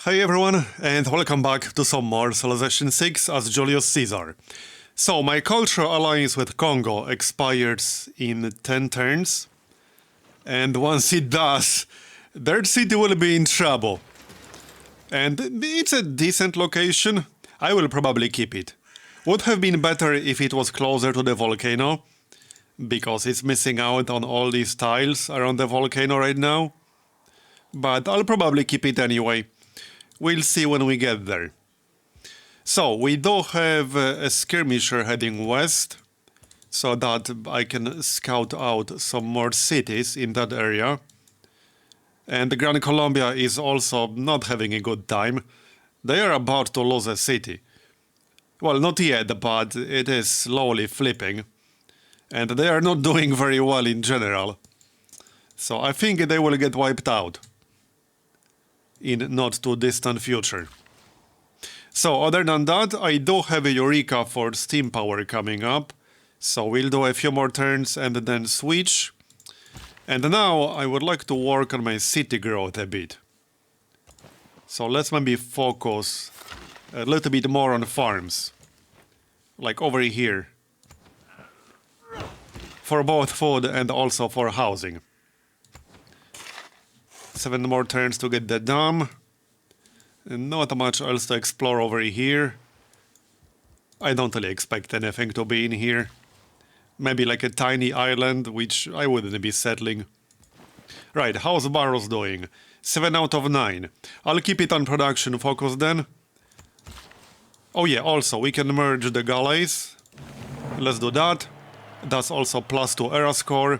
Hey everyone, and welcome back to some more Civilization 6 as Julius Caesar. So, my cultural alliance with Congo expires in 10 turns, and once it does, their city will be in trouble. And it's a decent location, I will probably keep it. Would have been better if it was closer to the volcano, because it's missing out on all these tiles around the volcano right now. But I'll probably keep it anyway. We'll see when we get there. So, we do have a skirmisher heading west, so that I can scout out some more cities in that area. And the Gran Colombia is also not having a good time. They are about to lose a city. Well, not yet, but it is slowly flipping. And they are not doing very well in general. So I think they will get wiped out in not too distant future. So other than that, I do have a Eureka for steam power coming up. So we'll do a few more turns and then switch. And now I would like to work on my city growth a bit. So let's maybe focus a little bit more on farms. Like over here. For both food and also for housing. 7 more turns to get the dam. And not much else to explore over here. I don't really expect anything to be in here. Maybe like a tiny island, which I wouldn't be settling. Right, how's Barrows doing? 7 out of 9. I'll keep it on production focus then. Oh yeah, also, we can merge the galleys. Let's do that. That's also +2 era score.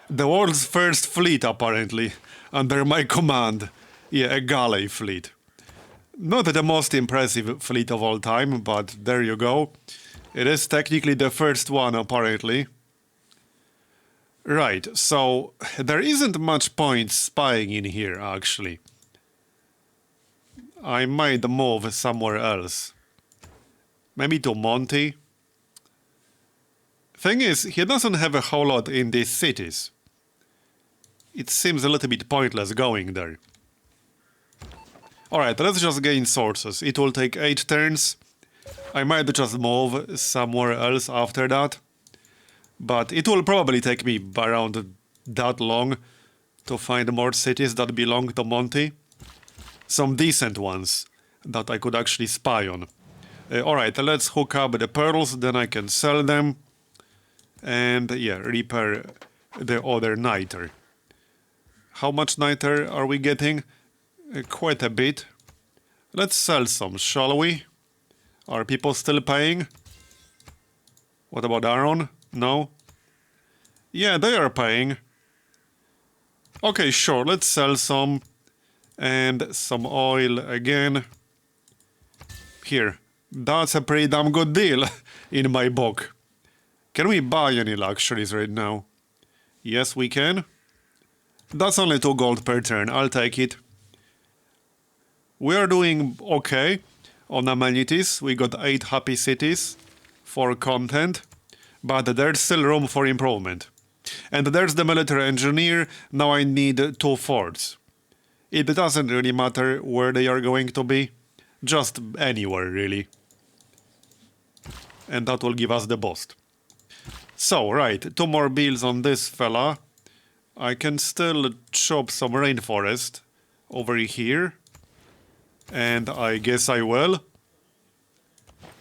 The world's first fleet, apparently, under my command. Yeah, a galley fleet. Not the most impressive fleet of all time, but there you go. It is technically the first one, apparently. Right, so there isn't much point spying in here, actually. I might move somewhere else. Maybe to Monty. Thing is, he doesn't have a whole lot in these cities. It seems a little bit pointless going there. Alright, let's just gain sources. It will take 8 turns. I might just move somewhere else after that. But it will probably take me around that long to find more cities that belong to Monty. Some decent ones that I could actually spy on. Alright, let's hook up the pearls, then I can sell them. And yeah, repair the other niter. How much niter are we getting? Quite a bit. Let's sell some, shall we? Are people still paying? What about iron? No? Yeah, they are paying. Okay, sure, let's sell some. And some oil again. Here. That's a pretty damn good deal in my book. Can we buy any luxuries right now? Yes, we can. That's only 2 gold per turn, I'll take it. We are doing okay on amenities. We got 8 happy cities for content. But there's still room for improvement. And there's the military engineer. Now I need 2 forts. It doesn't really matter where they are going to be. Just anywhere, really. And that will give us the boost. So, right, 2 more bills on this fella. I can still chop some rainforest over here. And I guess I will.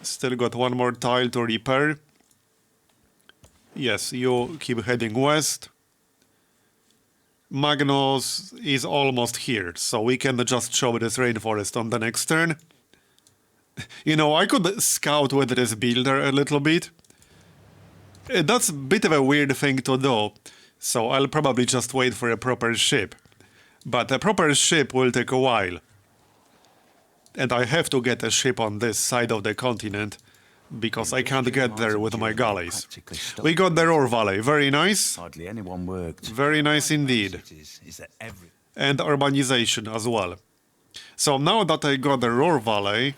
Still got 1 more tile to repair. Yes, you keep heading west. Magnus is almost here, so we can just chop this rainforest on the next turn. You know, I could scout with this builder a little bit. That's a bit of a weird thing to do, so I'll probably just wait for a proper ship. But a proper ship will take a while. And I have to get a ship on this side of the continent, because I can't get there with my galleys. We got the Ruhr Valley, very nice. Hardly anyone worked. Very nice indeed. And urbanization as well. So now that I got the Ruhr Valley,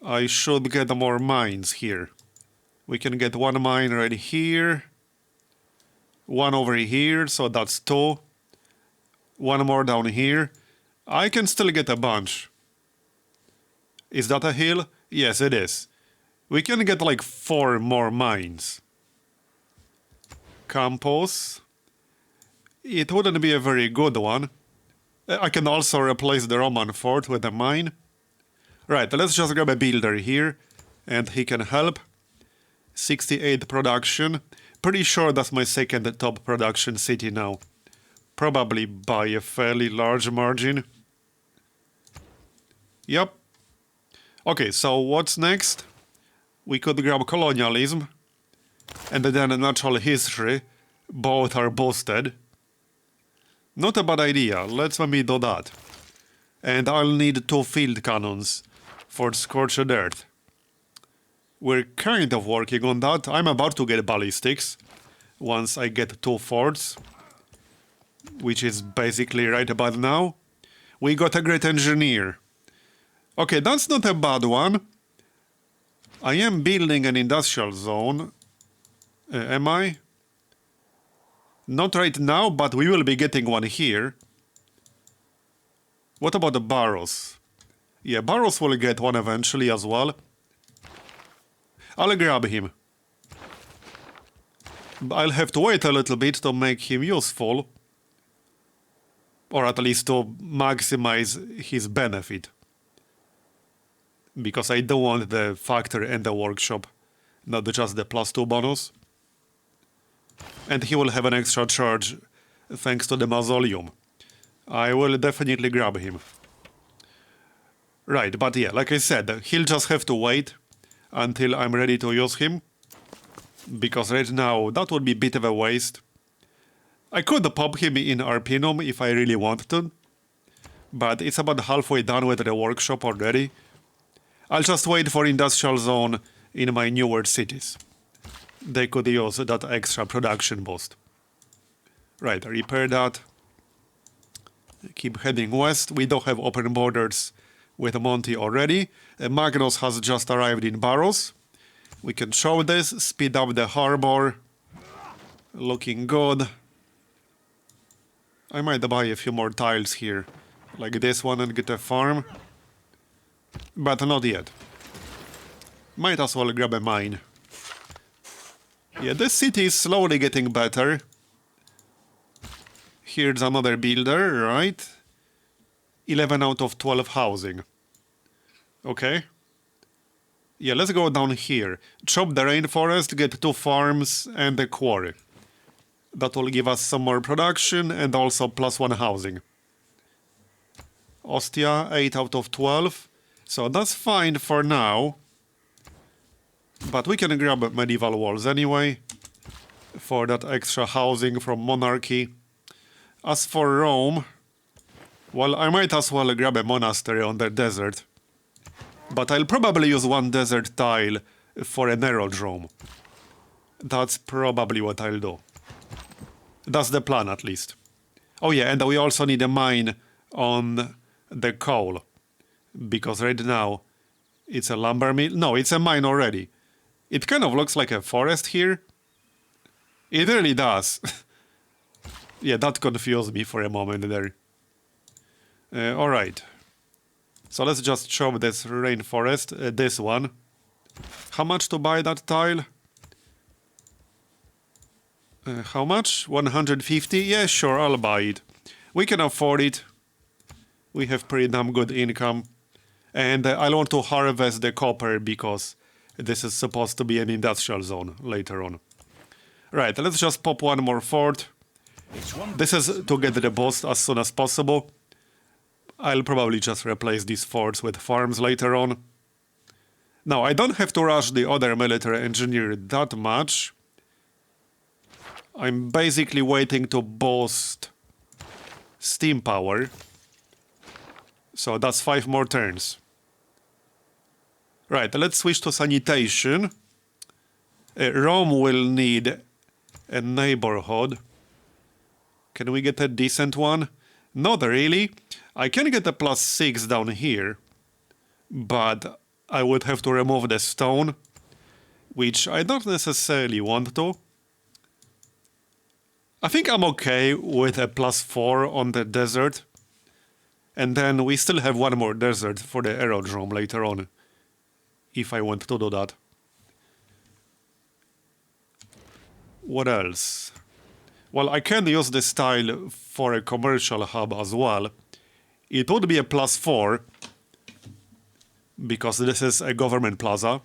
I should get more mines here. We can get 1 mine right here. 1 over here, so that's 2. 1 more down here. I can still get a bunch. Is that a hill? Yes, it is. We can get like 4 more mines. Campos. It wouldn't be a very good one. I can also replace the Roman fort with a mine. Right, let's just grab a builder here, and he can help. 68 production. Pretty sure that's my second top production city now. Probably by a fairly large margin. Yep. Okay, so what's next? We could grab colonialism. And then natural history. Both are boosted. Not a bad idea. Let's maybe do that. And I'll need 2 field cannons for Scorched Earth. We're kind of working on that. I'm about to get ballistics once I get 2 forts, which is basically right about now. We got a great engineer. Okay, that's not a bad one. I am building an industrial zone. Am I? Not right now, but we will be getting one here. What about the Barrows? Yeah, Barrows will get one eventually as well. I'll grab him. I'll have to wait a little bit to make him useful. Or at least to maximize his benefit. Because I don't want the factory and the workshop, not just the +2 bonus. And he will have an extra charge thanks to the mausoleum. I will definitely grab him. Right, but yeah, like I said, he'll just have to wait until I'm ready to use him. Because right now, that would be a bit of a waste. I could pop him in Arpinum if I really want to. But it's about halfway done with the workshop already. I'll just wait for industrial zone in my newer cities. They could use that extra production boost. Right, repair that. Keep heading west. We don't have open borders with Monty already. Magnus has just arrived in Barrows. We can show this, speed up the harbor. Looking good. I might buy a few more tiles here, like this one, and get a farm. But not yet. Might as well grab a mine. Yeah, this city is slowly getting better. Here's another builder, right? 11 out of 12 housing. Okay. Yeah, let's go down here. Chop the rainforest, get 2 farms and a quarry. That will give us some more production and also +1 housing. Ostia, 8 out of 12. So that's fine for now. But we can grab medieval walls anyway. For that extra housing from monarchy. As for Rome, well, I might as well grab a monastery on the desert. But I'll probably use 1 desert tile for an aerodrome. That's probably what I'll do. That's the plan, at least. Oh yeah, and we also need a mine on the coal. Because right now, it's a lumber mill. No, it's a mine already. It kind of looks like a forest here. It really does. Yeah, that confused me for a moment there. Alright. So let's just chop this rainforest, this one. How much to buy that tile? How much? 150? Yeah, sure, I'll buy it. We can afford it. We have pretty damn good income. And I want to harvest the copper because this is supposed to be an industrial zone later on. Right, let's just pop 1 more fort. This is to get the boost as soon as possible. I'll probably just replace these forts with farms later on. Now, I don't have to rush the other military engineer that much. I'm basically waiting to boost steam power. So that's 5 more turns. Right, let's switch to sanitation. Rome will need a neighborhood. Can we get a decent one? Not really. I can get a +6 down here. But I would have to remove the stone, which I don't necessarily want to. I think I'm okay with a +4 on the desert. And then we still have one more desert for the aerodrome later on, if I want to do that. What else? Well, I can use this tile for a commercial hub as well. It would be a +4, because this is a government plaza.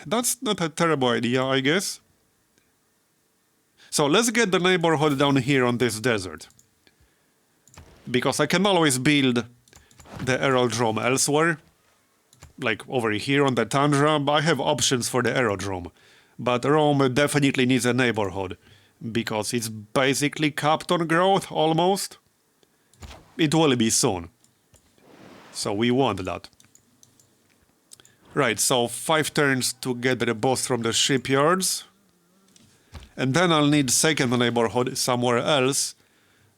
That's not a terrible idea, I guess. So let's get the neighborhood down here on this desert. Because I can always build the aerodrome elsewhere. Like over here on the tundra, but I have options for the aerodrome. But Rome definitely needs a neighborhood, because it's basically capped on growth, almost. It will be soon. So we want that. Right, so 5 turns to get the boost from the shipyards. And then I'll need second neighborhood somewhere else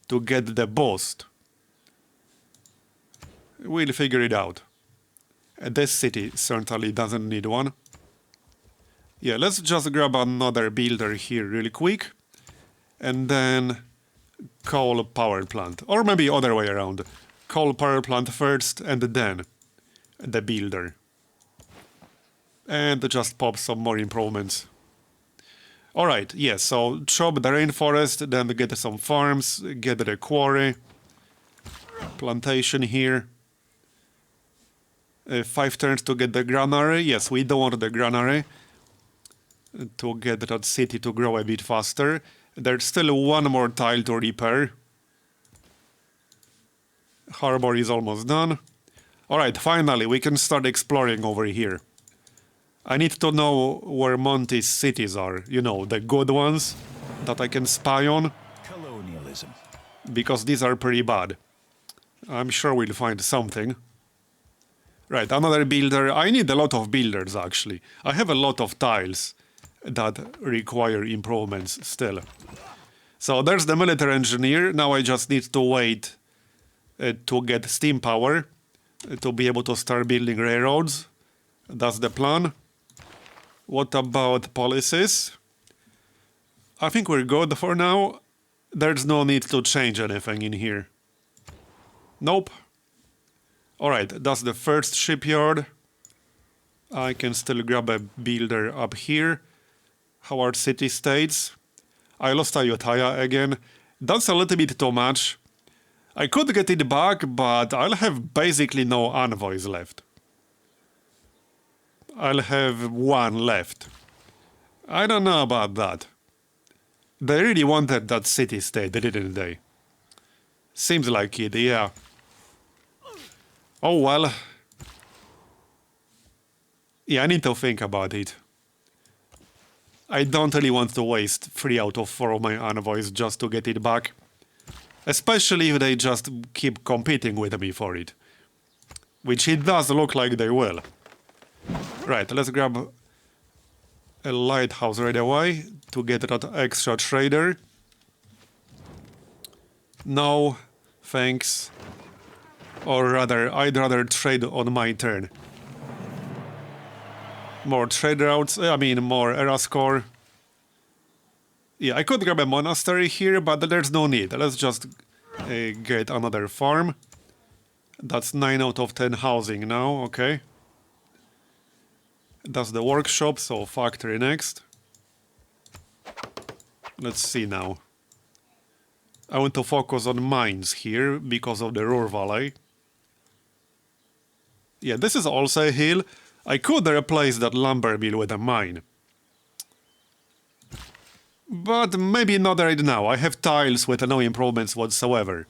to get the boost. We'll figure it out. This city certainly doesn't need one. Yeah, let's just grab another builder here really quick. And then coal power plant. Or maybe other way around. Coal power plant first and then the builder. And just pop some more improvements. Alright, yes, so chop the rainforest, then get some farms, get the quarry. Plantation here. 5 turns to get the granary. Yes, we don't want the granary. To get that city to grow a bit faster. There's still one more tile to repair. Harbor is almost done. Alright, finally, we can start exploring over here. I need to know where Monty's cities are. You know, the good ones that I can spy on. Colonialism. Because these are pretty bad. I'm sure we'll find something. Right, another builder. I need a lot of builders, actually. I have a lot of tiles that require improvements still. So there's the military engineer. Now I just need to wait to get steam power to be able to start building railroads. That's the plan. What about policies? I think we're good for now. There's no need to change anything in here. Nope. Alright, that's the first shipyard. I can still grab a builder up here. How are city-states? I lost Ayutthaya again. That's a little bit too much. I could get it back, but I'll have basically no envoys left. I'll have one left. I don't know about that. They really wanted that city-state, didn't they? Seems like it, yeah. Oh well. Yeah, I need to think about it. I don't really want to waste 3 out of 4 of my envoys just to get it back. Especially if they just keep competing with me for it. Which it does look like they will. Right, let's grab a lighthouse right away to get that extra trader. No, thanks. Or rather, I'd rather trade on my turn. More trade routes, more era score. Yeah, I could grab a monastery here, but there's no need. Let's just get another farm. That's 9 out of 10 housing now, okay. That's the workshop, so factory next. Let's see now. I want to focus on mines here because of the Ruhr Valley. Yeah, this is also a hill. I could replace that lumber mill with a mine. But maybe not right now. I have tiles with no improvements whatsoever.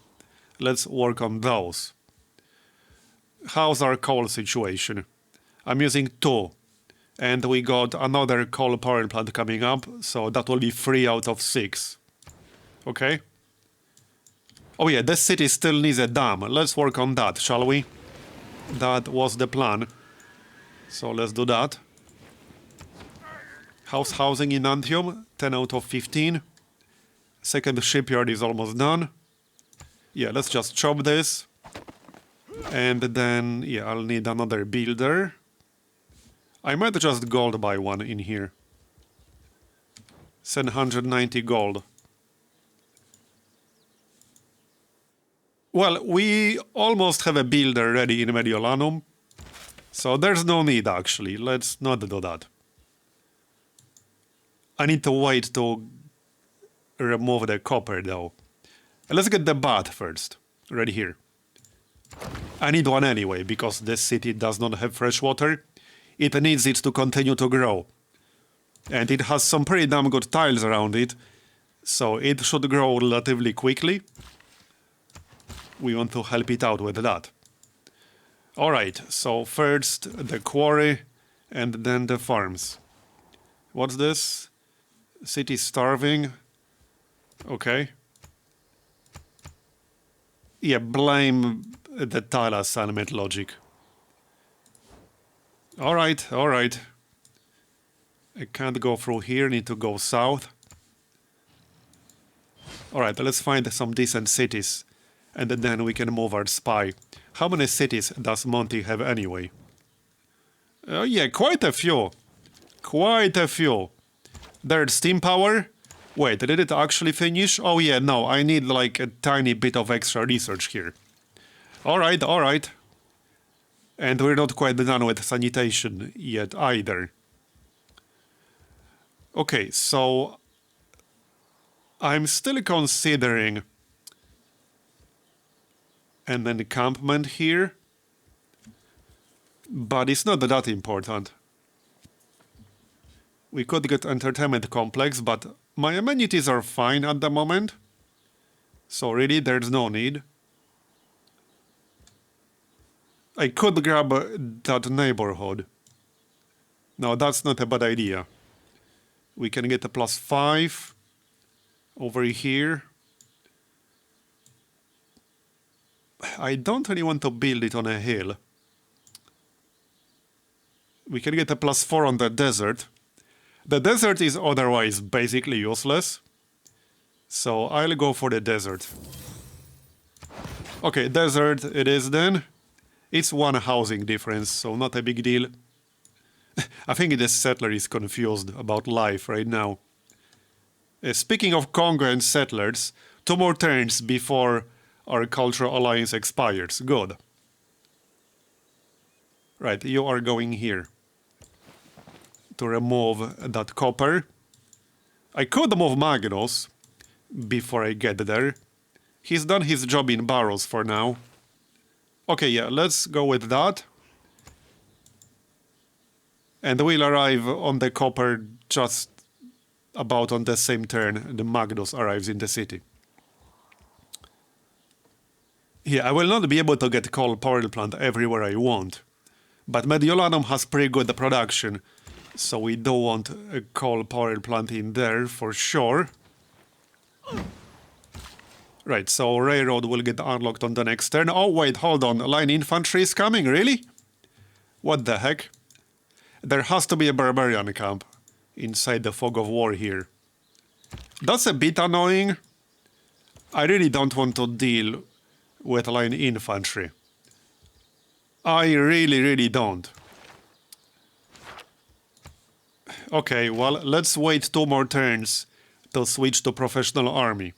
Let's work on those. How's our coal situation? I'm using 2. And we got another coal power plant coming up, so that will be 3 out of 6. Okay? Oh yeah, this city still needs a dam. Let's work on that, shall we? That was the plan. So let's do that. Housing in Antium, 10 out of 15. Second shipyard is almost done. Yeah, let's just chop this. And then, yeah, I'll need another builder. I might just gold buy one in here. 790 gold. Well, we almost have a builder ready in Mediolanum, so there's no need actually. Let's not do that. I need to wait to remove the copper though. Let's get the bath first, right here. I need one anyway, because this city does not have fresh water. It needs it to continue to grow. And it has some pretty damn good tiles around it, so it should grow relatively quickly. We want to help it out with that. Alright, so first the quarry, and then the farms. What's this? City starving. Okay. Yeah, blame the tile assignment logic. Alright, alright. I can't go through here, need to go south. Alright, let's find some decent cities, and then we can move our spy. How many cities does Monty have anyway? Yeah, quite a few. Quite a few. There's steam power. Wait, did it actually finish? Oh yeah, no, I need like a tiny bit of extra research here. Alright, alright. And we're not quite done with sanitation yet either. Okay, so I'm still considering an encampment here, but it's not that important. We could get entertainment complex, but my amenities are fine at the moment, so really there's no need. I could grab that neighborhood. No, that's not a bad idea. We can get a +5 over here. I don't really want to build it on a hill. We can get a +4 on the desert. The desert is otherwise basically useless, so I'll go for the desert. Okay, desert it is then. It's one housing difference, so not a big deal. I think this settler is confused about life right now. Speaking of Congo and settlers, 2 more turns before our cultural alliance expires. Good. Right, you are going here to remove that copper. I could move Magnus before I get there. He's done his job in barrels for now. Okay, yeah, let's go with that. And we'll arrive on the copper just about on the same turn the Magnus arrives in the city. Yeah, I will not be able to get coal power plant everywhere I want, but Mediolanum has pretty good production, so we do want a coal power plant in there for sure. Right, so railroad will get unlocked on the next turn. Oh wait, hold on, line infantry is coming, really? What the heck? There has to be a barbarian camp inside the fog of war here. That's a bit annoying. I really don't want to deal with line infantry. I really don't. Okay, well, let's wait 2 more turns to switch to professional army.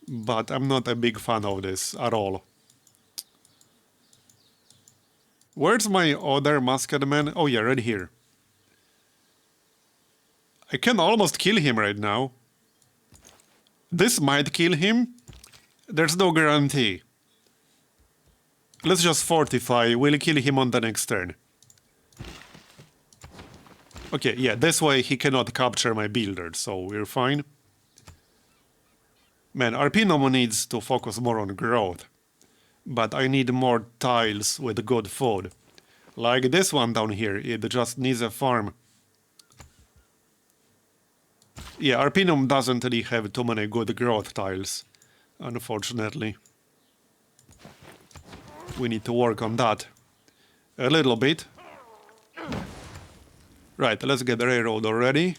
But I'm not a big fan of this at all. Where's my other masked man? Oh yeah, right here. I can almost kill him right now. This might kill him. There's no guarantee. Let's just fortify. We'll kill him on the next turn. Okay, yeah, this way he cannot capture my builder, so we're fine. Man, Arpinum needs to focus more on growth. But I need more tiles with good food. Like this one down here, it just needs a farm. Yeah, Arpinum doesn't really have too many good growth tiles, unfortunately. We need to work on that a little bit. Right, let's get the railroad already.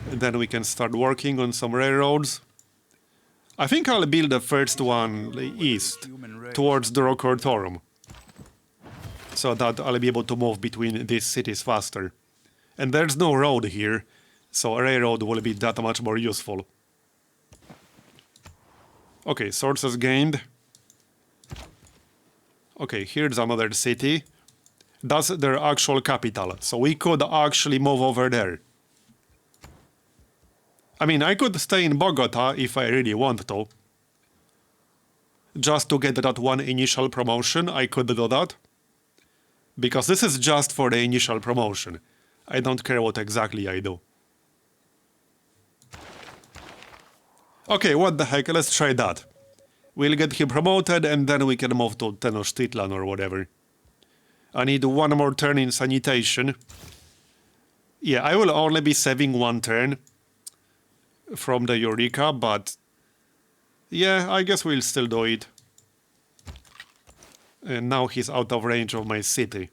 And then we can start working on some railroads. I think I'll build the first one east, towards the Aerodrome, so that I'll be able to move between these cities faster. And there's no road here, so a railroad will be that much more useful. Okay, sources gained. Okay, here's another city. That's their actual capital, so we could actually move over there. I mean, I could stay in Bogota if I really want to. Just to get that one initial promotion, I could do that. Because this is just for the initial promotion. I don't care what exactly I do. Okay, what the heck, let's try that. We'll get him promoted and then we can move to Tenochtitlan or whatever. I need one more turn in sanitation. Yeah, I will only be saving one turn from the Eureka, but yeah, I guess we'll still do it. And now he's out of range of my city.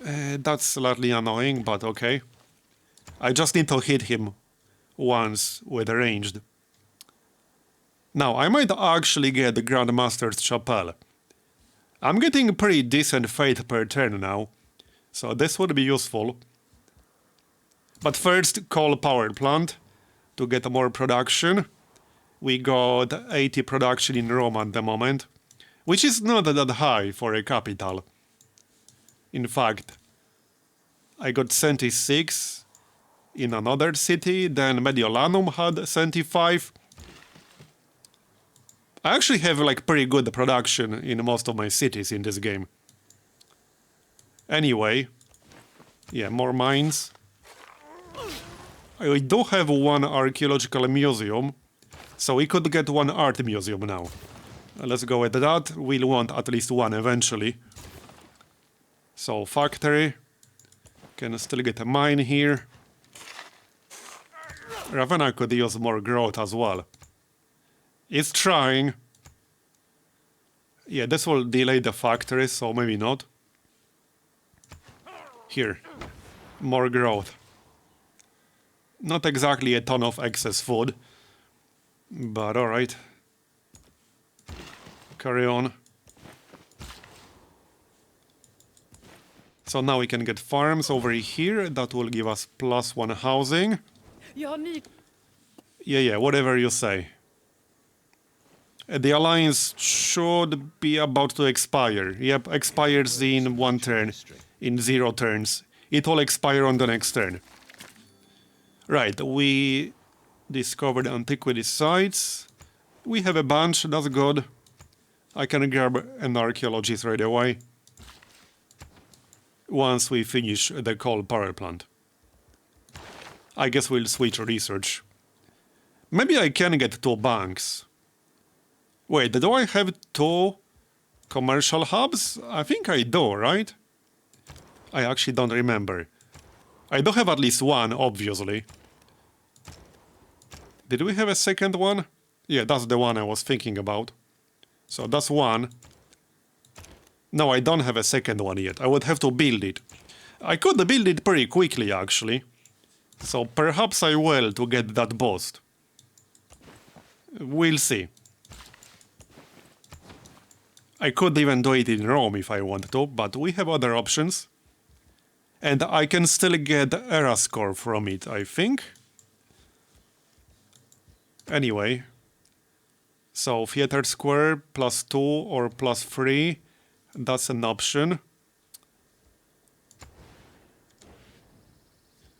That's slightly annoying, but okay. I just need to hit him once with ranged. Now, I might actually get the Grandmaster's Chapel. I'm getting pretty decent fate per turn now, so this would be useful. But first, coal power plant to get more production. We got 80 production in Rome at the moment, which is not that high for a capital. In fact, I got 76 in another city, then Mediolanum had 75. I actually have like pretty good production in most of my cities in this game. Anyway, yeah, more mines. I do have one archaeological museum, so we could get one art museum now. Let's go with that. We'll want at least one eventually. So, factory. Can still get a mine here. Ravenna could use more growth as well. It's trying. Yeah, this will delay the factory, so maybe not. Here. More growth. Not exactly a ton of excess food. But alright. Carry on. So now we can get farms over here. That will give us +1 housing. Yeah, whatever you say. The alliance should be about to expire. Yep, expires in 1 turn. In 0 turns. It will expire on the next turn. Right, we discovered antiquity sites. We have a bunch, that's good. I can grab an archaeologist right away. Once we finish the coal power plant. I guess we'll switch research. Maybe I can get 2 banks. Wait, do I have 2 commercial hubs? I think I do, right? I actually don't remember. I do have at least one, obviously. Did we have a second one? Yeah, that's the one I was thinking about. So that's one. No, I don't have a second one yet. I would have to build it. I could build it pretty quickly, actually. So perhaps I will to get that boost. We'll see. I could even do it in Rome if I want to, but we have other options. And I can still get era score from it, I think. Anyway. So theater square +2 or +3. That's an option.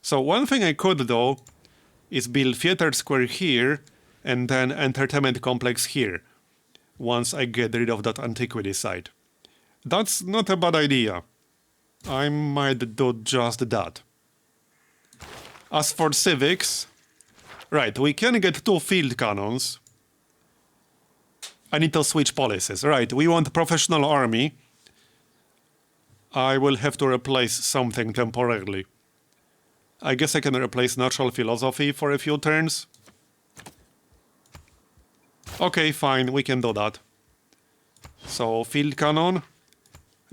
So one thing I could do is build theater square here and then entertainment complex here. Once I get rid of that antiquity site. That's not a bad idea. I might do just that. As for civics, right, we can get 2 field cannons. I need to switch policies. Right, we want professional army. I will have to replace something temporarily. I guess I can replace natural philosophy for a few turns. Okay, fine, we can do that. So, field cannon.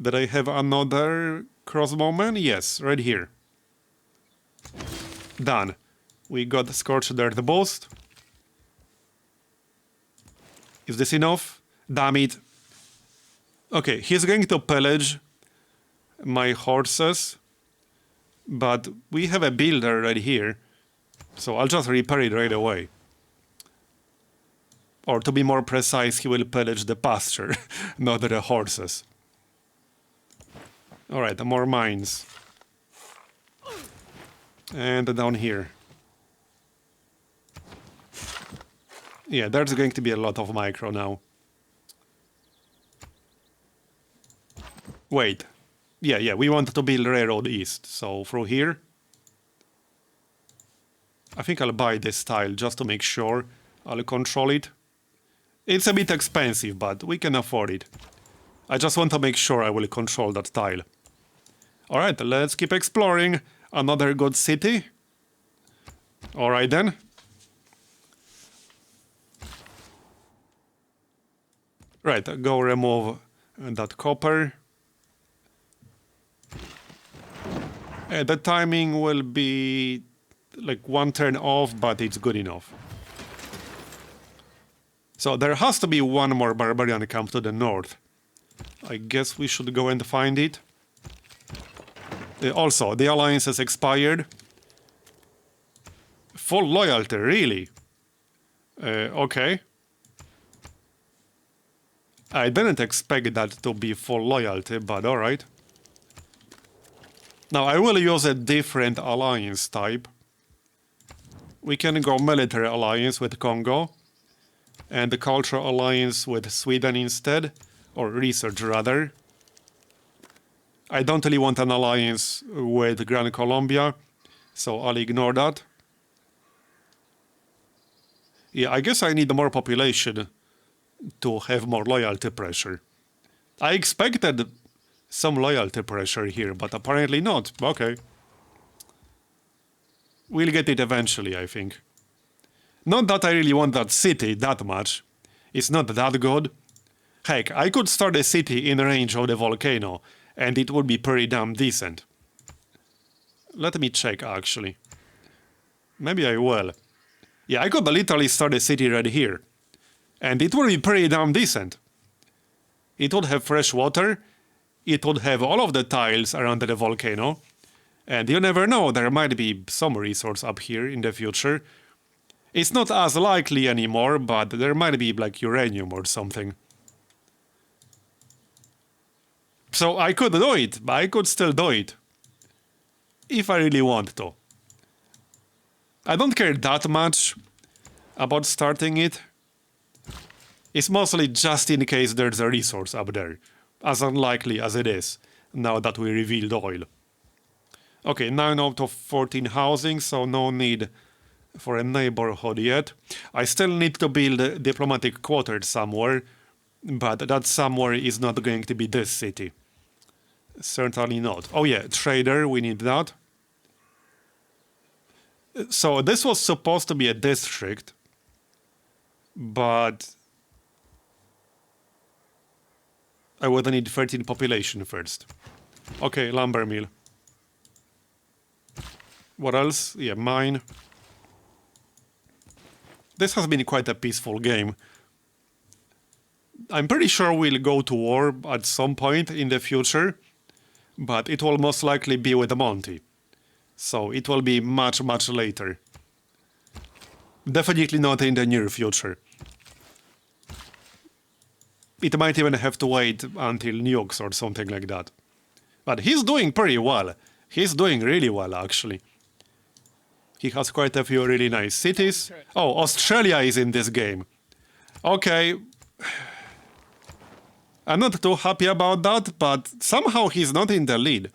Did I have another crossbowman? Yes, right here. Done. We got Scorched Earth boost. Is this enough? Damn it. Okay, he's going to pillage my horses. But we have a builder right here. So I'll just repair it right away. Or to be more precise, he will pillage the pasture, not the horses. Alright, more mines. And down here. Yeah, there's going to be a lot of micro now. Wait. Yeah, we want to build railroad east, so through here. I think I'll buy this tile just to make sure. I'll control it. It's a bit expensive, but we can afford it. I just want to make sure I will control that tile. Alright, let's keep exploring. Another good city. Alright then. Right, go remove that copper. The timing will be like 1 turn off, but it's good enough. So there has to be one more barbarian camp to the north. I guess we should go and find it. Also, the alliance has expired. Full loyalty, really? Okay. I didn't expect that to be full loyalty, but alright. Now, I will use a different alliance type. We can go military alliance with Congo. And the cultural alliance with Sweden instead. Or research, rather. I don't really want an alliance with Gran Colombia, so I'll ignore that. Yeah, I guess I need more population to have more loyalty pressure. I expected some loyalty pressure here, but apparently not. Okay. We'll get it eventually, I think. Not that I really want that city that much. It's not that good. Heck, I could start a city in range of the volcano, and it would be pretty damn decent. Let me check, actually. Maybe I will. Yeah, I could literally start a city right here. And it would be pretty damn decent. It would have fresh water. It would have all of the tiles around the volcano. And you never know, there might be some resource up here in the future. It's not as likely anymore, but there might be like uranium or something. So I could do it, but I could still do it. If I really want to. I don't care that much about starting it. It's mostly just in case there's a resource up there. As unlikely as it is, now that we revealed oil. Okay, 9 out of 14 housing, so no need for a neighborhood yet. I still need to build diplomatic quarters somewhere, but that somewhere is not going to be this city. Certainly not. Oh yeah, trader, we need that. So this was supposed to be a district, but I would need 13 population first. Okay, lumber mill. What else? Yeah, mine. This has been quite a peaceful game. I'm pretty sure we'll go to war at some point in the future, but it will most likely be with Monty. So it will be much, much later. Definitely not in the near future. It might even have to wait until nukes or something like that. But he's doing pretty well. He's doing really well, actually. He has quite a few really nice cities. Oh, Australia is in this game. Okay. I'm not too happy about that, but somehow he's not in the lead.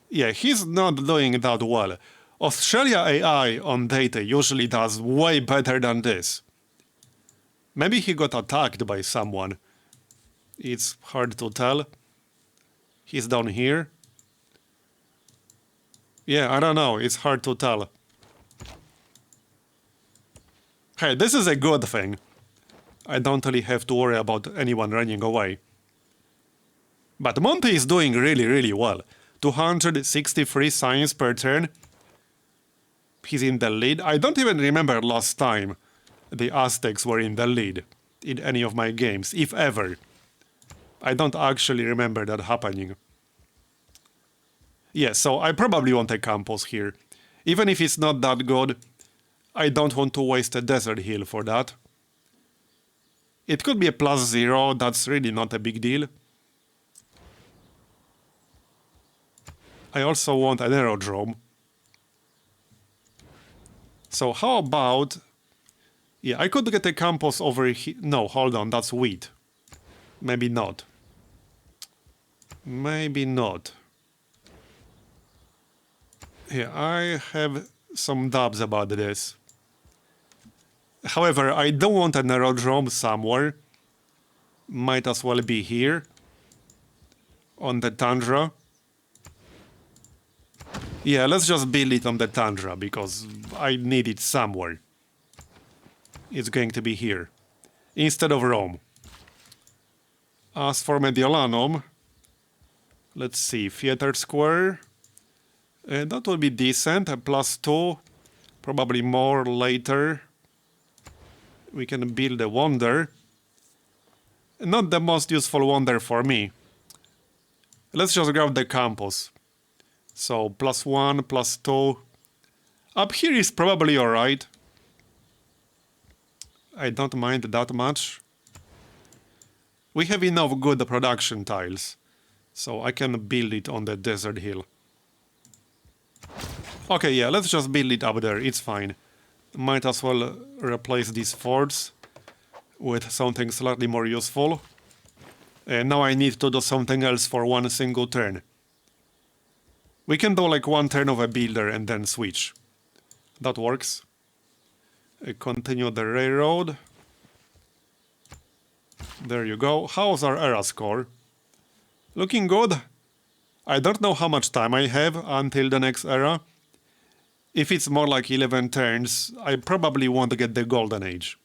Yeah, he's not doing that well. Australia AI on data usually does way better than this. Maybe he got attacked by someone. It's hard to tell. He's down here. Yeah, I don't know. It's hard to tell. Hey, this is a good thing. I don't really have to worry about anyone running away. But Monty is doing really, really well. 263 science per turn. He's in the lead. I don't even remember last time the Aztecs were in the lead in any of my games, if ever. I don't actually remember that happening. Yeah, so I probably want a campus here. Even if it's not that good, I don't want to waste a desert hill for that. It could be a +0, that's really not a big deal. I also want an aerodrome. So how about... Yeah, I could get a campus over here. No, hold on, that's wheat. Maybe not. Maybe not. Yeah, I have some doubts about this. However, I don't want an aerodrome somewhere. Might as well be here. On the tundra. Yeah, let's just build it on the tundra, because I need it somewhere. It's going to be here. Instead of Rome. As for Mediolanum, let's see, Theater Square. That would be decent, a +2. Probably more later. We can build a wonder. Not the most useful wonder for me. Let's just grab the campus. So, +1, +2. Up here is probably alright. I don't mind that much. We have enough good production tiles. So I can build it on the desert hill. Okay, yeah, let's just build it up there. It's fine. Might as well replace these forts with something slightly more useful. Now I need to do something else for one single turn. We can do like one turn of a builder and then switch. That works. Continue the railroad. There you go. How's our era score? Looking good. I don't know how much time I have until the next era. If it's more like 11 turns, I probably won't get the golden age.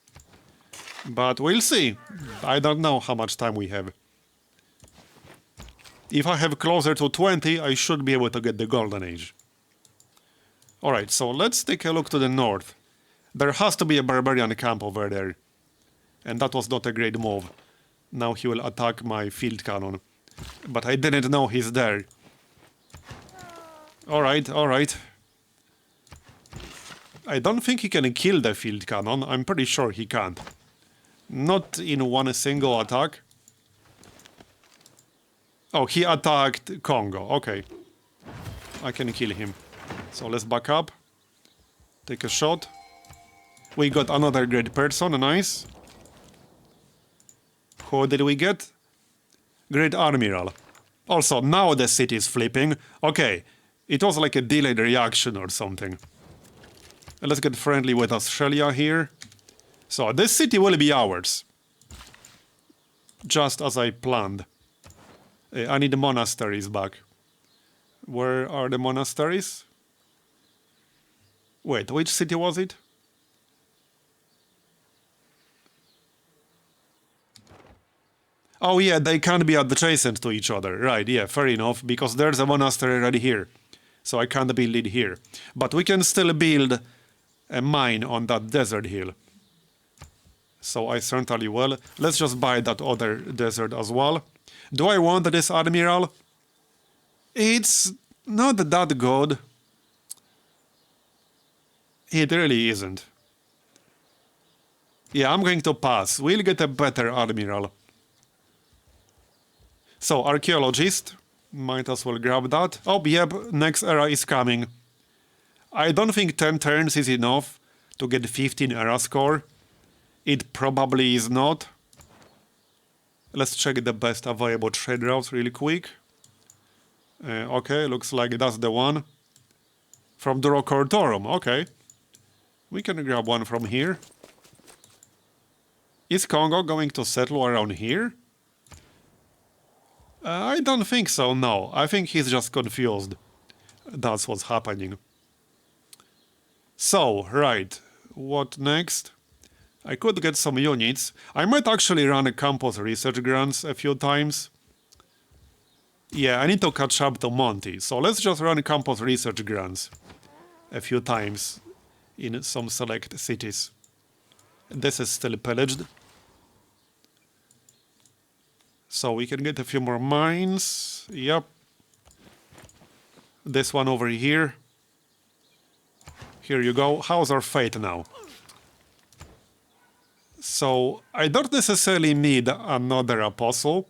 But we'll see. I don't know how much time we have. If I have closer to 20, I should be able to get the golden age. Alright, so let's take a look to the north. There has to be a barbarian camp over there. And that was not a great move. Now he will attack my field cannon. But I didn't know he's there. Alright, alright. I don't think he can kill the field cannon. I'm pretty sure he can't. Not in one single attack. Oh, he attacked Congo. Okay. I can kill him. So let's back up. Take a shot. We got another great person. Nice. Who did we get? Great Admiral. Also, now the city is flipping. Okay. It was like a delayed reaction or something. Let's get friendly with Australia here. So, this city will be ours. Just as I planned. I need the monasteries back. Where are the monasteries? Wait, which city was it? Oh yeah, they can't be adjacent to each other. Right, yeah, fair enough, because there's a monastery right here. So I can't build it here. But we can still build a mine on that desert hill. So I certainly will. Let's just buy that other desert as well. Do I want this Admiral? It's not that good. It really isn't. Yeah, I'm going to pass. We'll get a better Admiral. So, Archaeologist. Might as well grab that. Oh, yep, next era is coming. I don't think 10 turns is enough to get 15 era score. It probably is not. Let's check the best available trade routes really quick. Okay, looks like that's the one. From Durocortorum, okay. We can grab one from here. Is Congo going to settle around here? I don't think so, no. I think he's just confused. That's what's happening. So, right. What next? I could get some units. I might actually run a campus research grants a few times. Yeah, I need to catch up to Monty. So let's just run campus research grants a few times in some select cities. This is still pillaged. So we can get a few more mines. Yep. This one over here. Here you go. How's our fate now? So, I don't necessarily need another apostle.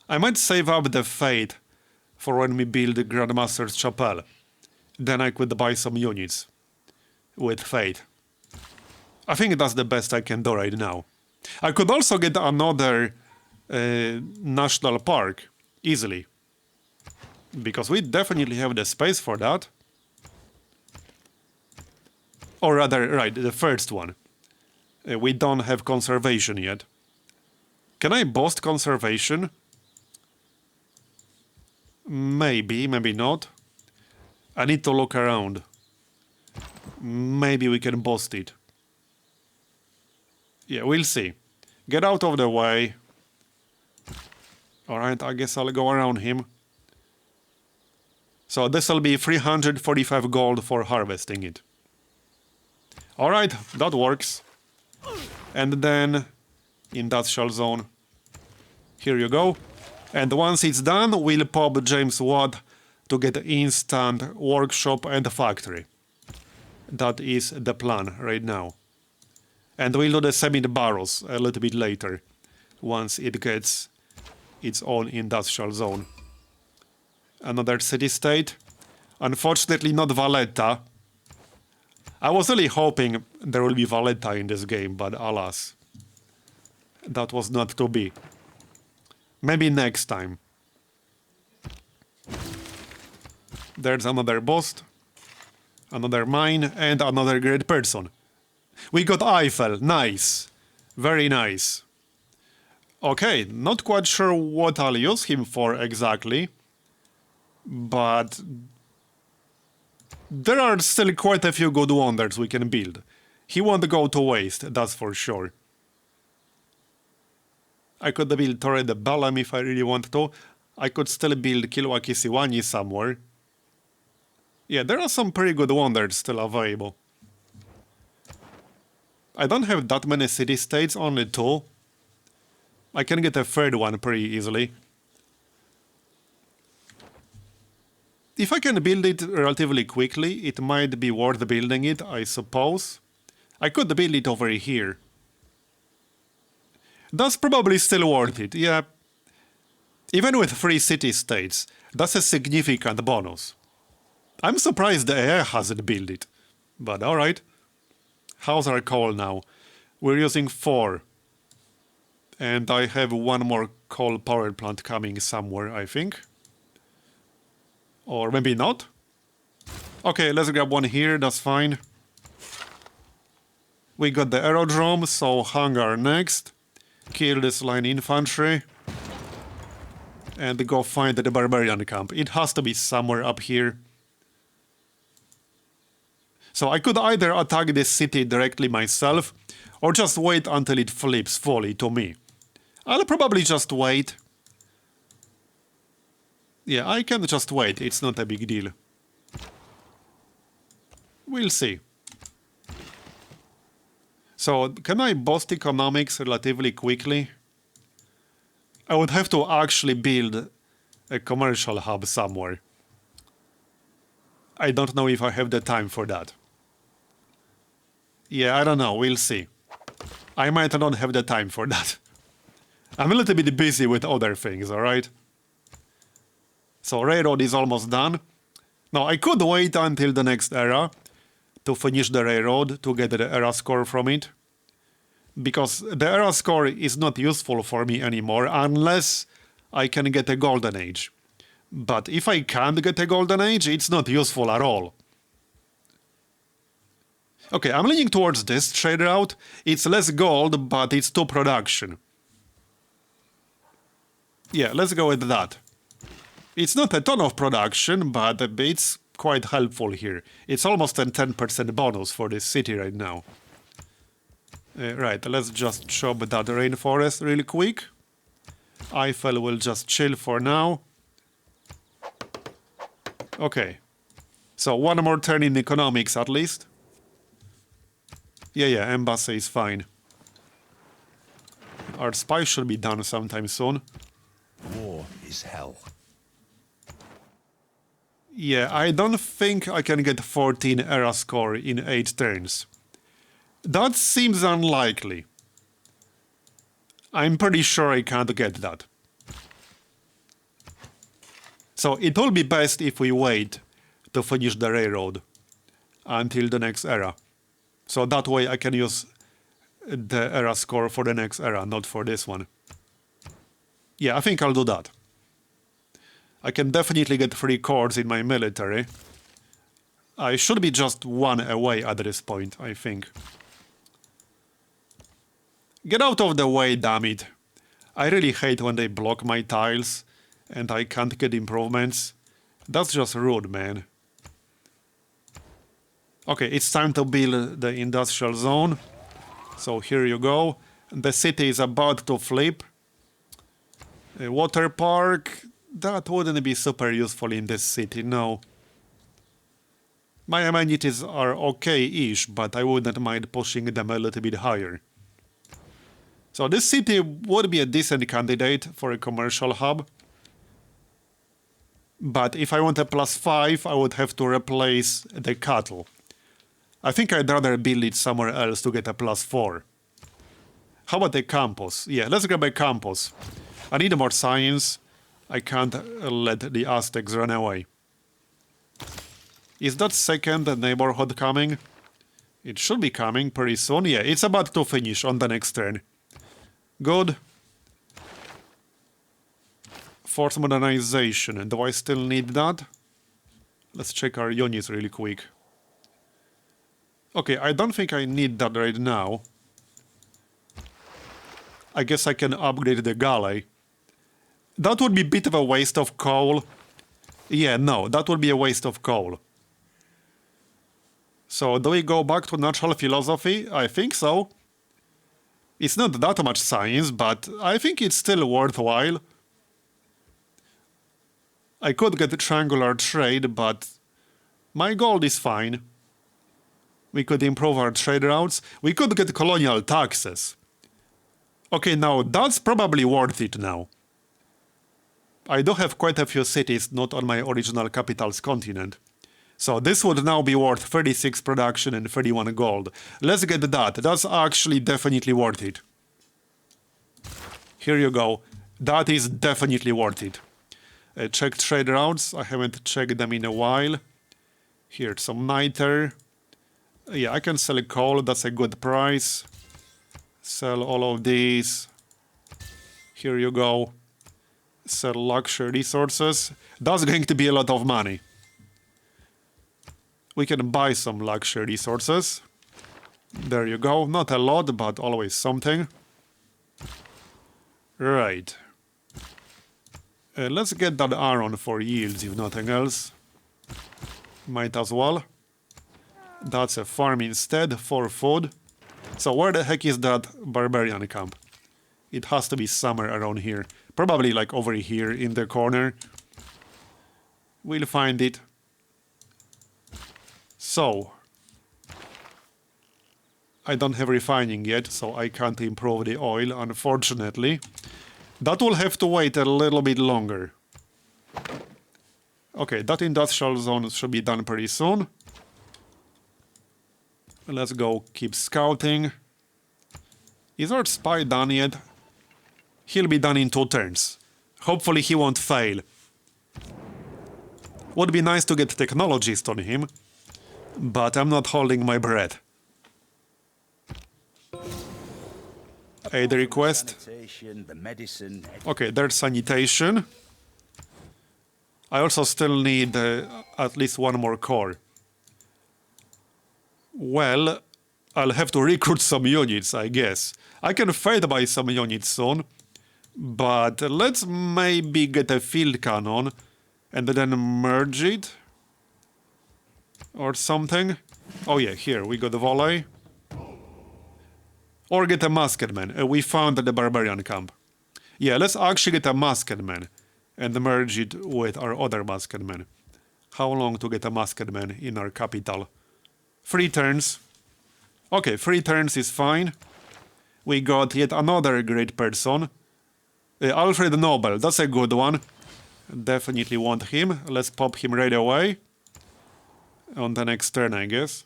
I might save up the fate for when we build the Grandmaster's Chapel. Then I could buy some units with fate. I think that's the best I can do right now. I could also get another national park easily. Because we definitely have the space for that. Or rather, right, the first one. We don't have conservation yet. Can I boost conservation? Maybe, maybe not. I need to look around. Maybe we can boost it. Yeah, we'll see. Get out of the way. Alright, I guess I'll go around him. So this will be 345 gold for harvesting it. Alright, that works. And then, industrial zone. Here you go. And once it's done, we'll pop James Watt to get instant workshop and factory. That is the plan right now. And we'll do the same in the barrels a little bit later, once it gets its own industrial zone. Another city-state. Unfortunately not Valletta. I was really hoping there will be Valletta in this game, but alas. That was not to be. Maybe next time. There's another boost. Another mine, and another great person. We got Eiffel. Nice. Very nice. Okay, not quite sure what I'll use him for exactly. But there are still quite a few good wonders we can build. He won't go to waste, that's for sure. I could build Torre de Belém if I really want to. I could still build Kilwa Kisiwani somewhere. Yeah, there are some pretty good wonders still available. I don't have that many city-states, only 2. I can get a third one pretty easily. If I can build it relatively quickly, it might be worth building it, I suppose. I could build it over here. That's probably still worth it, yeah. Even with 3 city-states, that's a significant bonus. I'm surprised the AI hasn't built it, but alright. How's our coal now? We're using 4. And I have 1 more coal power plant coming somewhere, I think. Or maybe not. Okay, let's grab one here, that's fine. We got the Aerodrome, so hangar next. Kill this line infantry. And go find the barbarian camp. It has to be somewhere up here. So I could either attack this city directly myself, or just wait until it flips fully to me. I'll probably just wait. Yeah, I can just wait, it's not a big deal. We'll see. So, can I boost economics relatively quickly? I would have to actually build a commercial hub somewhere. I don't know if I have the time for that. Yeah, I don't know, we'll see. I might not have the time for that. I'm a little bit busy with other things, alright? So, railroad is almost done. Now, I could wait until the next era to finish the railroad, to get the era score from it. Because the era score is not useful for me anymore unless I can get a golden age. But if I can't get a golden age, it's not useful at all. Okay, I'm leaning towards this trade route. It's less gold, but it's 2 production. Yeah, let's go with that. It's not a ton of production, but it's quite helpful here. It's almost a 10% bonus for this city right now. Right, let's just chop that rainforest really quick. Eiffel will just chill for now. Okay. So, 1 more turn in economics at least. Yeah, embassy is fine. Our spy should be done sometime soon. War is hell. Yeah, I don't think I can get 14 era score in 8 turns. That seems unlikely. I'm pretty sure I can't get that. So it will be best if we wait to finish the railroad until the next era. So that way I can use the era score for the next era, not for this one. Yeah, I think I'll do that. I can definitely get 3 cores in my military. I should be just 1 away at this point, I think. Get out of the way, damn it. I really hate when they block my tiles and I can't get improvements. That's just rude, man. Okay, it's time to build the industrial zone. So here you go. The city is about to flip. A water park. That wouldn't be super useful in this city, no. My amenities are okay-ish, but I wouldn't mind pushing them a little bit higher. So this city would be a decent candidate for a commercial hub. But if I want a +5, I would have to replace the cattle. I think I'd rather build it somewhere else to get a +4. How about a campus? Yeah, let's grab a campus. I need more science. I can't let the Aztecs run away. Is that second neighborhood coming? It should be coming pretty soon. Yeah, it's about to finish on the next turn. Good. Force modernization. Do I still need that? Let's check our units really quick. Okay, I don't think I need that right now. I guess I can upgrade the galley. That would be a bit of a waste of coal. Yeah, no, that would be a waste of coal. So, do we go back to natural philosophy? I think so. It's not that much science, but I think it's still worthwhile. I could get triangular trade, but my gold is fine. We could improve our trade routes. We could get colonial taxes. Okay, now that's probably worth it now. I do have quite a few cities not on my original capital's continent. So this would now be worth 36 production and 31 gold. Let's get that. That's actually definitely worth it. Here you go. That is definitely worth it. Check trade routes. I haven't checked them in a while. Here's some niter. Yeah, I can sell coal. That's a good price. Sell all of these. Here you go. Sell luxury resources. That's going to be a lot of money. We can buy some luxury resources. There you go. Not a lot, but always something. Right. Let's get that iron for yields, if nothing else. Might as well. That's a farm instead for food. So where the heck is that barbarian camp? It has to be somewhere around here. Probably like over here in the corner. We'll find it. So, I don't have refining yet, so I can't improve the oil, unfortunately. That will have to wait a little bit longer. Okay, that industrial zone should be done pretty soon. Let's go keep scouting. Is our spy done yet? He'll be done in 2 turns. Hopefully he won't fail. Would be nice to get technologist on him, but I'm not holding my breath. Aid request. Okay, there's sanitation. I also still need at least 1 more core. Well, I'll have to recruit some units, I guess. I can fade by some units soon, but let's maybe get a field cannon and then merge it or something. Oh yeah, here we got the volley. Or get a musketman. We found the barbarian camp. Yeah, let's actually get a musketman and merge it with our other musketman. How long to get a musketman in our capital? 3 turns. Okay, 3 turns is fine. We got yet another great person. Alfred Nobel, that's a good one. Definitely want him. Let's pop him right away. On the next turn, I guess.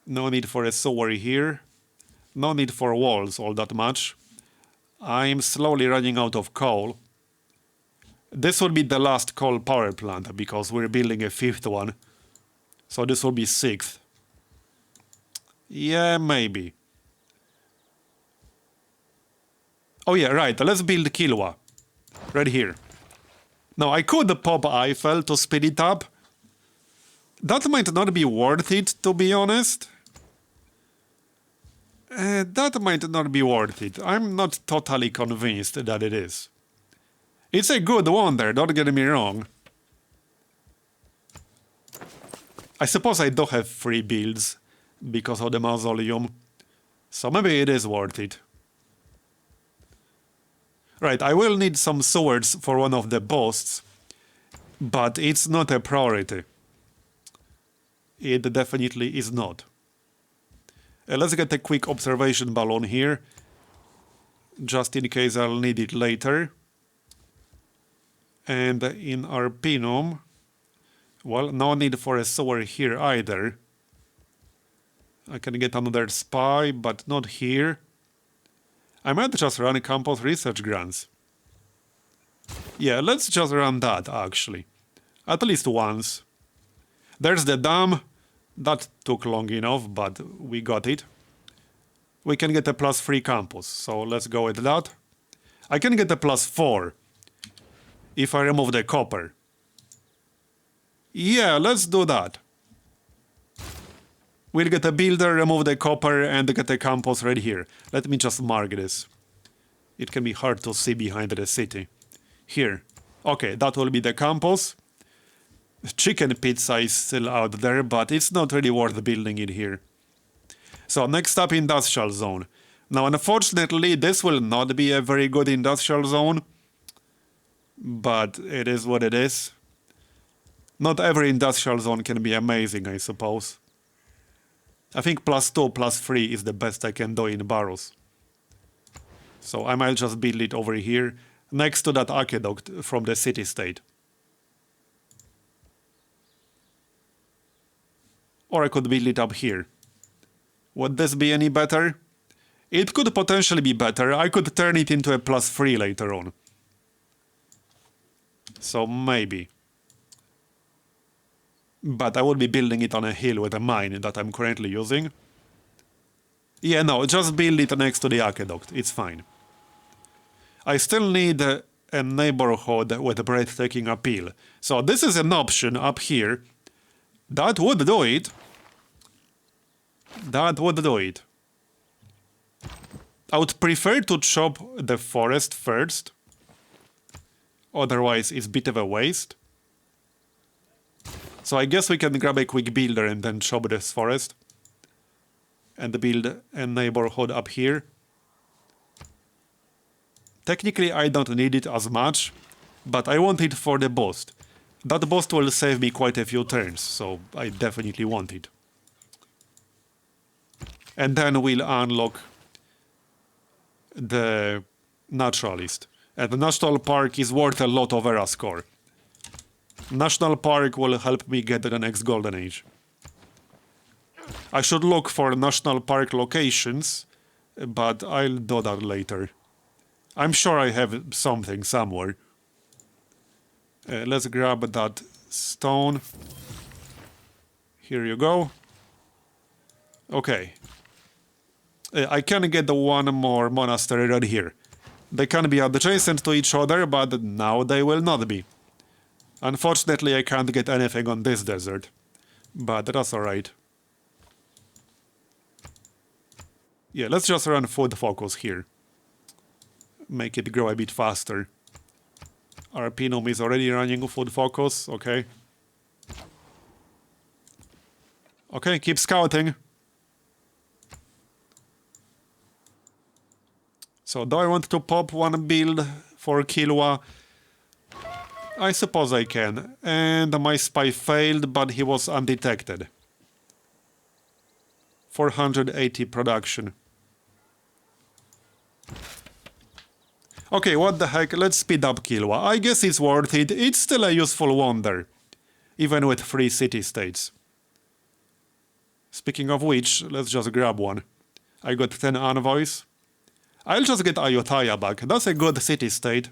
No need for a sewer here. No need for walls all that much. I'm slowly running out of coal. This will be the last coal power plant because we're building a 5th one. So this will be 6th. Yeah, maybe. Oh yeah, right. Let's build Kilwa. Right here. Now, I could pop Eiffel to speed it up. That might not be worth it, to be honest. That might not be worth it. I'm not totally convinced that it is. It's a good wonder, don't get me wrong. I suppose I do have free builds because of the mausoleum. So maybe it is worth it. Right, I will need some swords for one of the boss, but it's not a priority. It definitely is not. Let's get a quick observation balloon here, just in case I'll need it later. And in Arpinum, well, no need for a sewer here either. I can get another spy, but not here. I might just run campus research grants. Yeah, let's just run that, actually. At least once. There's the dam. That took long enough, but we got it. We can get a +3 campus, so let's go with that. I can get a +4 if I remove the copper. Yeah, let's do that. We'll get a builder, remove the copper, and get a campus right here. Let me just mark this. It can be hard to see behind the city. Here. Okay, that will be the campus. Chicken pizza is still out there, but it's not really worth building it here. So next up, industrial zone. Now, unfortunately, this will not be a very good industrial zone, but it is what it is. Not every industrial zone can be amazing, I suppose. I think +2, +3 is the best I can do in Barrows. So I might just build it over here, next to that aqueduct from the city-state. Or I could build it up here. Would this be any better? It could potentially be better. I could turn it into a +3 later on. So maybe. But I would be building it on a hill with a mine that I'm currently using. Yeah, no, just build it next to the aqueduct. It's fine. I still need a neighborhood with a breathtaking appeal. So this is an option up here. That would do it. That would do it. I would prefer to chop the forest first. Otherwise, it's a bit of a waste. So I guess we can grab a quick builder and then chop this forest. And build a neighborhood up here. Technically, I don't need it as much, but I want it for the boost. That boost will save me quite a few turns, so I definitely want it. And then we'll unlock the naturalist. And the national park is worth a lot of era score. National park will help me get the next golden age. I should look for national park locations, but I'll do that later. I'm sure I have something somewhere. Let's grab that stone. Here you go. Okay. I can get the one more monastery right here. They can be adjacent to each other, but now they will not be. Unfortunately, I can't get anything on this desert. But that's alright. Yeah, let's just run food focus here. Make it grow a bit faster. Arpinum is already running food focus, okay. Okay, keep scouting. So do I want to pop one build for Kilwa? I suppose I can. And my spy failed, but he was undetected. 480 production. Okay, what the heck, let's speed up Kilwa. I guess it's worth it. It's still a useful wonder, even with 3 city-states. Speaking of which, let's just grab one. I got 10 envoys. I'll just get Ayutthaya back. That's a good city-state.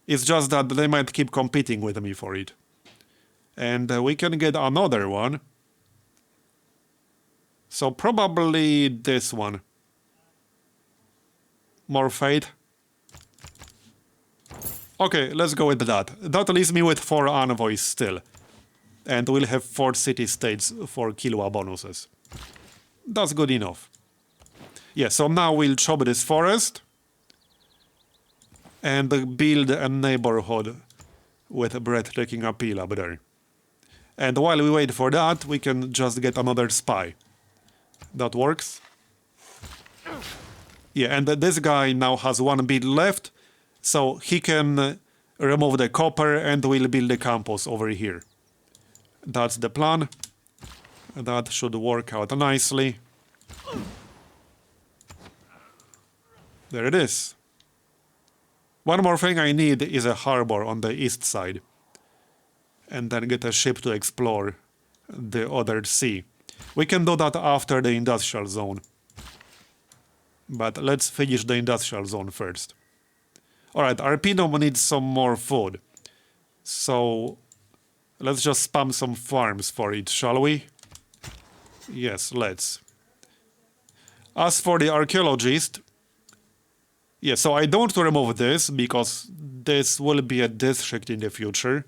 It's just that they might keep competing with me for it. And we can get another one. So probably this one. More fate. Okay, let's go with that. That leaves me with 4 envoys still. And we'll have 4 city-states for Kilwa bonuses. That's good enough. Yeah, so now we'll chop this forest. And build a neighborhood with a breathtaking appeal up there. And while we wait for that, we can just get another spy. That works. Yeah, and this guy now has 1 bit left, so he can remove the copper and we'll build the campus over here. That's the plan. That should work out nicely. There it is. One more thing I need is a harbor on the east side. And then get a ship to explore the other sea. We can do that after the industrial zone. But let's finish the industrial zone first. Alright, Arpinum needs some more food. So let's just spam some farms for it, shall we? Yes, let's. As for the archaeologist, yeah, so I don't remove this because this will be a district in the future.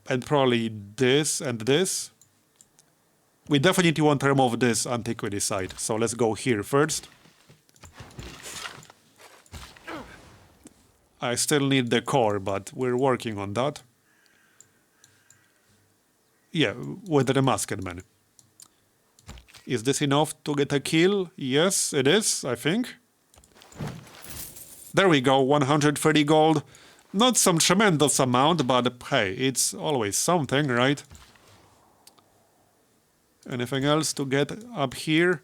And probably this and this. We definitely want to remove this antiquity side, so let's go here first. I still need the core, but we're working on that. Yeah, with the masked man. Is this enough to get a kill? Yes, it is, I think. There we go, 130 gold. Not some tremendous amount, but hey, it's always something, right? Anything else to get up here?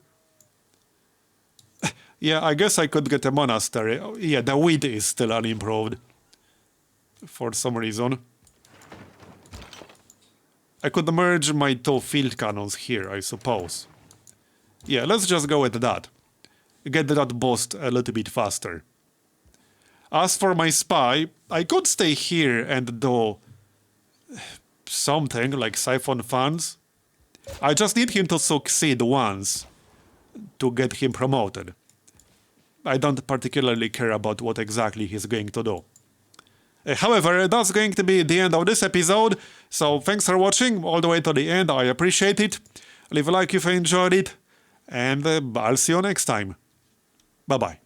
Yeah, I guess I could get a monastery. Yeah, the wheat is still unimproved. For some reason. I could merge my 2 field cannons here, I suppose. Yeah, let's just go with that. Get that boost a little bit faster. As for my spy, I could stay here and do something like siphon funds. I just need him to succeed once to get him promoted. I don't particularly care about what exactly he's going to do. However, that's going to be the end of this episode, so thanks for watching all the way to the end, I appreciate it. Leave a like if you enjoyed it, and I'll see you next time. Bye bye.